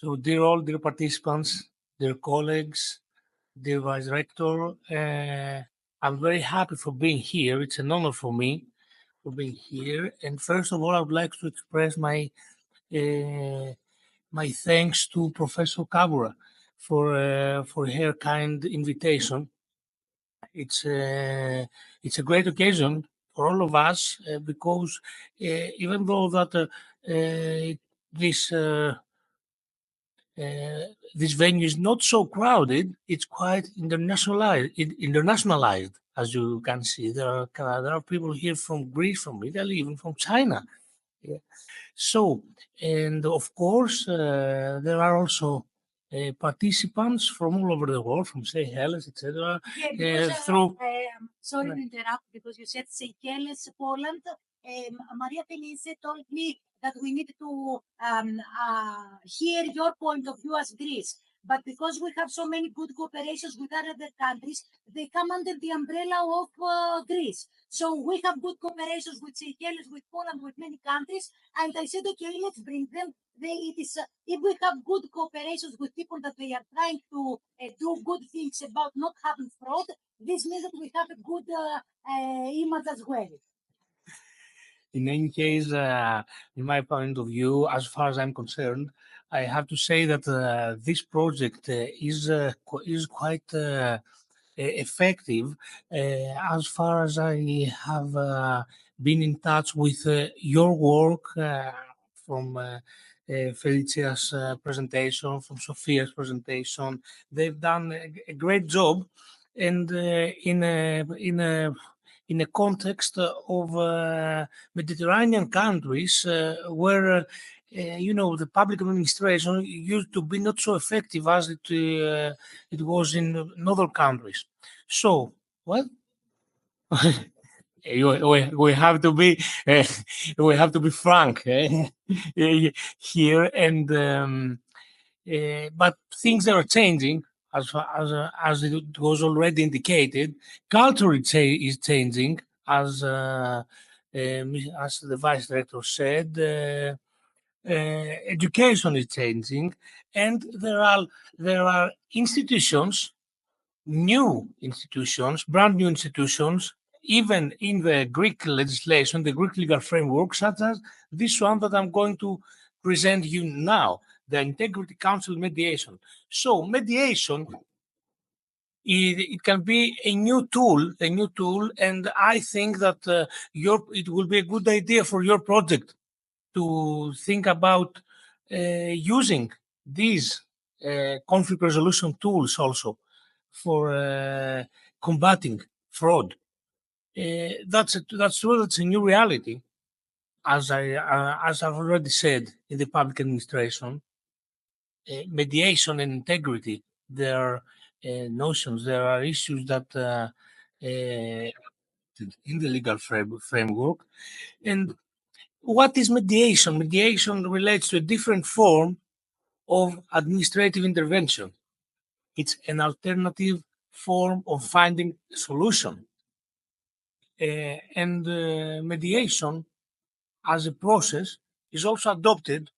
So, dear participants, dear colleagues, dear Vice Rector, I'm very happy for being here. It's an honor for me for being here. And first of all, I would like to express my thanks to Professor Kabura for her kind invitation. It's a great occasion for all of us because even though that this this venue is not so crowded, it's quite internationalized, as you can see. There are people here from Greece, from Italy, even from China. Yeah. So, and of course, there are also participants from all over the world, from Seychelles, etc. Sorry to interrupt, because you said Seychelles, Poland. Maria Felice told me that we need to hear your point of view as Greece. But because we have so many good cooperations with other countries, they come under the umbrella of Greece. So we have good cooperations with Seychelles, with Poland, with many countries. And I said, okay, let's bring them. If we have good cooperations with people that they are trying to do good things about not having fraud, this means that we have a good image as well. In any case, in my point of view, as far as I'm concerned, I have to say that this project is quite effective as far as I have been in touch with your work from Felicia's presentation, from Sophia's presentation. They've done a great job, and in a context of Mediterranean countries where the public administration used to be not so effective as it was in other countries. So, well, we have to be frank here, and but things are changing as it was already indicated. Culture is changing, as the vice director said. Education is changing, and there are institutions, brand new institutions, even in the Greek legislation, the Greek legal framework, such as this one that I'm going to present you now, the Integrity Counsel Mediation. So mediation, it can be a new tool, and I think that it will be a good idea for your project to think about using these conflict resolution tools also for combating fraud. That's true. That's a new reality, as I've already said, in the public administration. Mediation and integrity, there are notions, there are issues that in the legal framework. And what is mediation? Mediation relates to a different form of administrative intervention. It's an alternative form of finding a solution. And mediation as a process is also adopted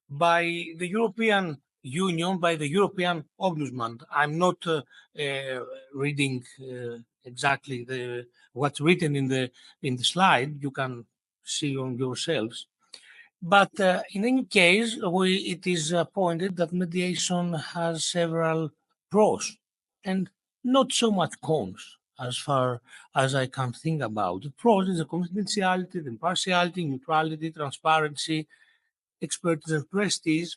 by the European Union, by the European Ombudsman. I'm not reading exactly what's written in the slide. You can see on yourselves. But in any case, it is pointed that mediation has several pros and not so much cons, as far as I can think about. The pros is the confidentiality, the impartiality, neutrality, transparency, expertise, and prestige.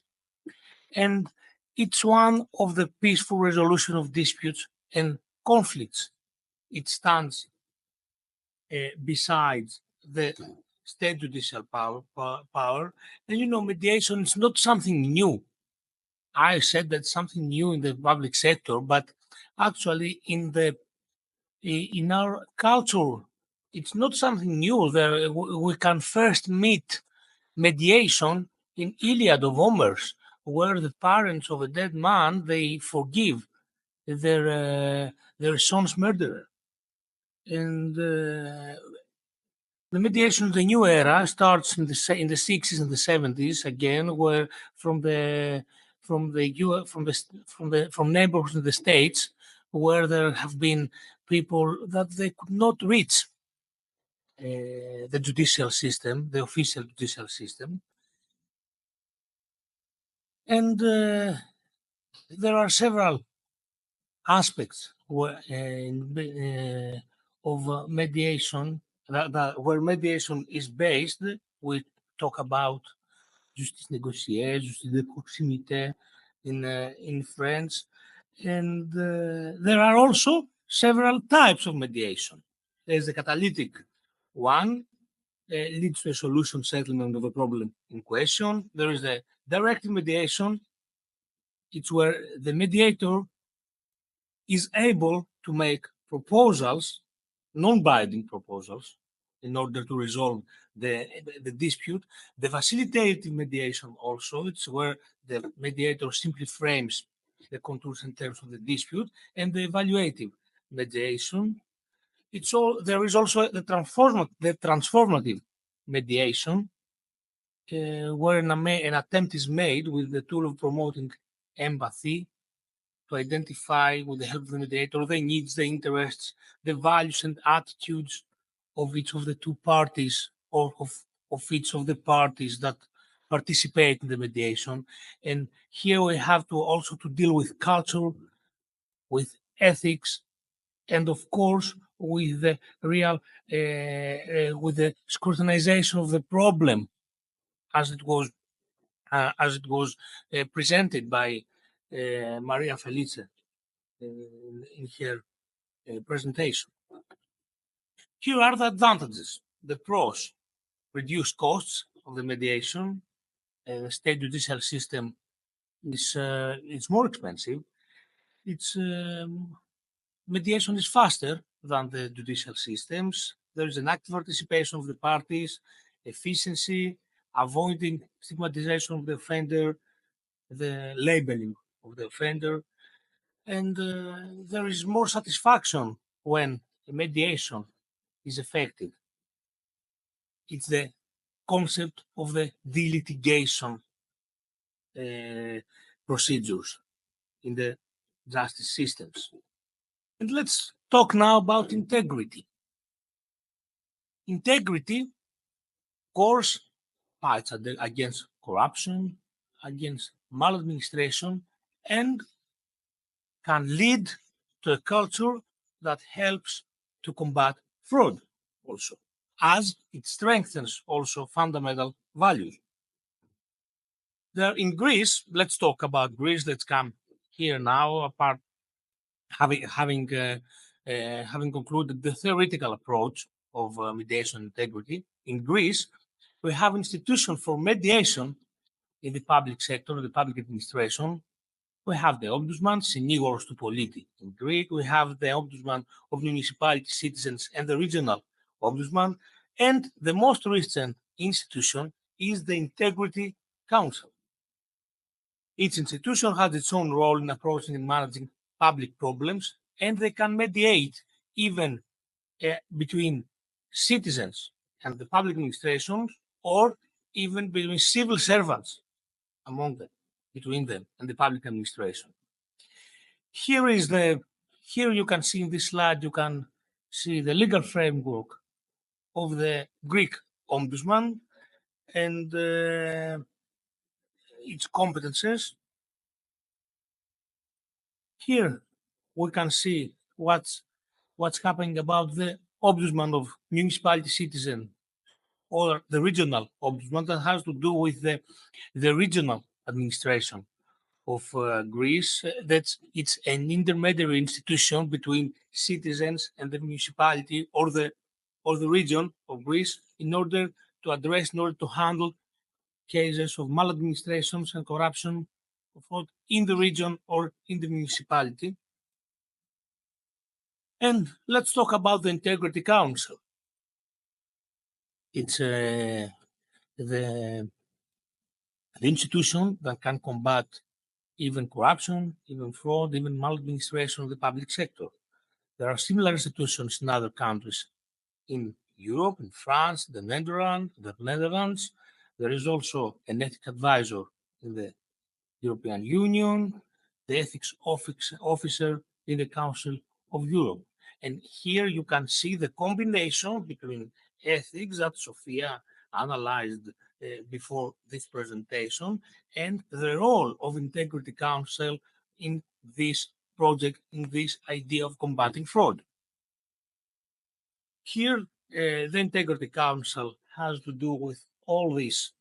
And it's one of the peaceful resolution of disputes and conflicts. It stands besides the state judicial power. And mediation is not something new. I said that something new in the public sector, but actually in our culture, it's not something new. We can first meet mediation in Iliad of Homer's, where the parents of a dead man, they forgive their son's murderer. And the mediation of the new era starts in the 60s and the 70s again, where from the from neighbors in the states where there have been people that they could not reach the judicial system, the official judicial system. And there are several aspects of mediation where mediation is based. We talk about justice négociée, justice de proximité in French. And there are also several types of mediation. There's the catalytic one, leads to a solution settlement of a problem in question. There is the directive mediation. It's where the mediator is able to make proposals, non-binding proposals, in order to resolve the dispute. The facilitative mediation also, it's where the mediator simply frames the contours and terms of the dispute. And the evaluative mediation, there is also the transformative mediation, where an attempt is made with the tool of promoting empathy to identify, with the help of the mediator, the needs, the interests, the values and attitudes of each of the two parties, or of each of the parties that participate in the mediation. And here we have to also to deal with culture, with ethics, and of course with the real with the scrutinization of the problem as it was presented by Maria Felice in her presentation. Here are the advantages, the pros: reduced costs of the mediation. The state judicial system is it's more expensive. It's mediation is faster than the judicial systems. There is an active participation of the parties, efficiency, avoiding stigmatization of the offender, the labeling of the offender, and there is more satisfaction when a mediation is effective. It's the concept of the delitigation procedures in the justice systems. And let's talk now about integrity. Integrity, of course, fights against corruption, against maladministration, and can lead to a culture that helps to combat fraud also, as it strengthens also fundamental values. There in Greece, let's talk about Greece. Let's come here now, apart having concluded the theoretical approach of mediation integrity. In Greece, we have institutions for mediation in the public sector, the public administration. We have the Ombudsman, Sinergies to Politi in Greek. We have the Ombudsman of municipality, citizens, and the regional Ombudsman. And the most recent institution is the Integrity Council. Each institution has its own role in approaching and managing public problems, and they can mediate even between citizens and the public administration, or even between civil servants among them, between them and the public administration. Here you can see in this slide, you can see the legal framework of the Greek Ombudsman and its competences. Here we can see what's happening about the Ombudsman of municipality, citizen, or the regional Ombudsman that has to do with the regional administration of Greece. It's an intermediary institution between citizens and the municipality or the region of Greece in order to handle cases of maladministrations and corruption in the region or in the municipality. And let's talk about the Integrity Council. It's the institution that can combat even corruption, even fraud, even maladministration of the public sector. There are similar institutions in other countries in Europe, in France, the Netherlands. There is also an ethic advisor in the European Union, the ethics officer in the Council of Europe. And here you can see the combination between ethics that Sophia analyzed before this presentation and the role of Integrity Council in this project, in this idea of combating fraud. Here, the Integrity Council has to do with all this,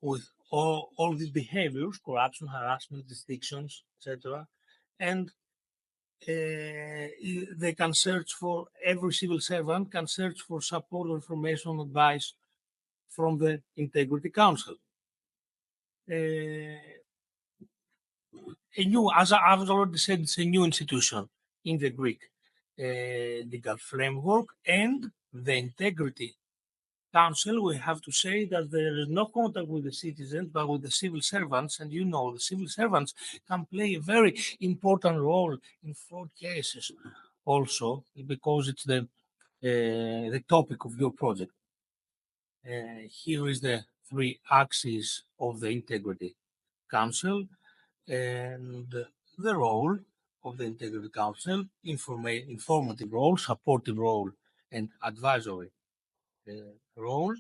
with all these behaviors, corruption, harassment, restrictions, etc. And they can search for, every civil servant can search for support or information, advice from the Integrity Council. As I've already said, it's a new institution in the Greek legal framework, and the Integrity Council, we have to say that there is no contact with the citizens, but with the civil servants. And the civil servants can play a very important role in fraud cases also, because it's the topic of your project. Here is the three axes of the Integrity Council and the role of the Integrity Council: informative role, supportive role, and advisory role.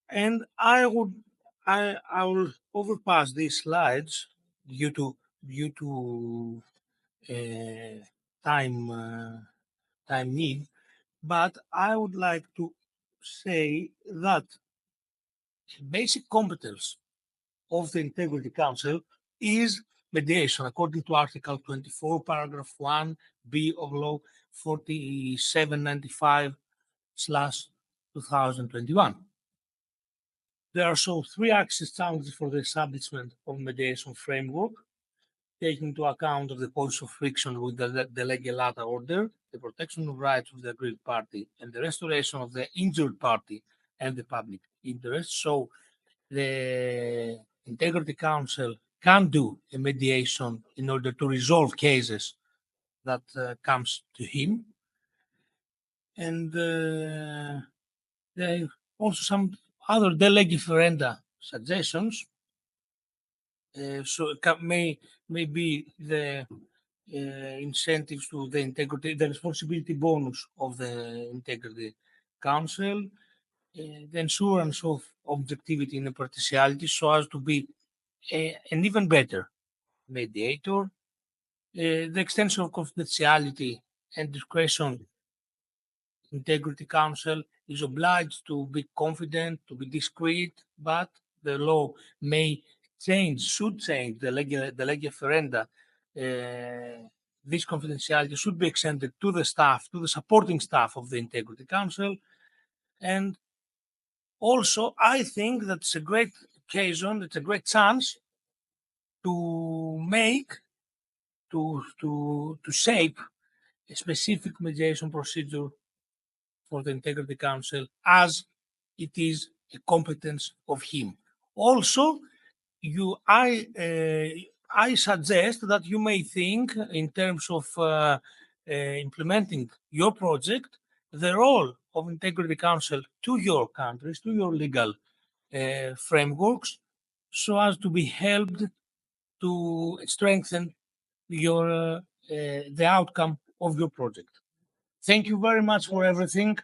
And I will overpass these slides due to time need, but I would like to say that basic competence of the Integrity Council is mediation, according to Article 24, Paragraph 1b of Law 4795/2021. There are so three axes standards for the establishment of mediation framework, taking into account of the points of friction with the lege lata order, the protection of rights of the aggrieved party, and the restoration of the injured party and the public interest. So the Integrity Council can do a mediation in order to resolve cases that comes to him. And there are also some other de lege ferenda suggestions. So it may be the incentives to the integrity, the responsibility bonus of the Integrity Council, the assurance of objectivity and impartiality so as to be an even better mediator, the extension of confidentiality and discretion. Integrity Council is obliged to be confident, to be discreet, but the law may change, should change the lege ferenda. This confidentiality should be extended to the staff, to the supporting staff of the Integrity Council. And also, I think that it's a great occasion, it's a great chance to shape a specific mediation procedure for the Integrity Council as it is a competence of him. Also, I suggest that you may think in terms of implementing your project, the role of Integrity Council to your countries, to your legal frameworks, so as to be helped to strengthen your the outcome of your project. Thank you very much for everything.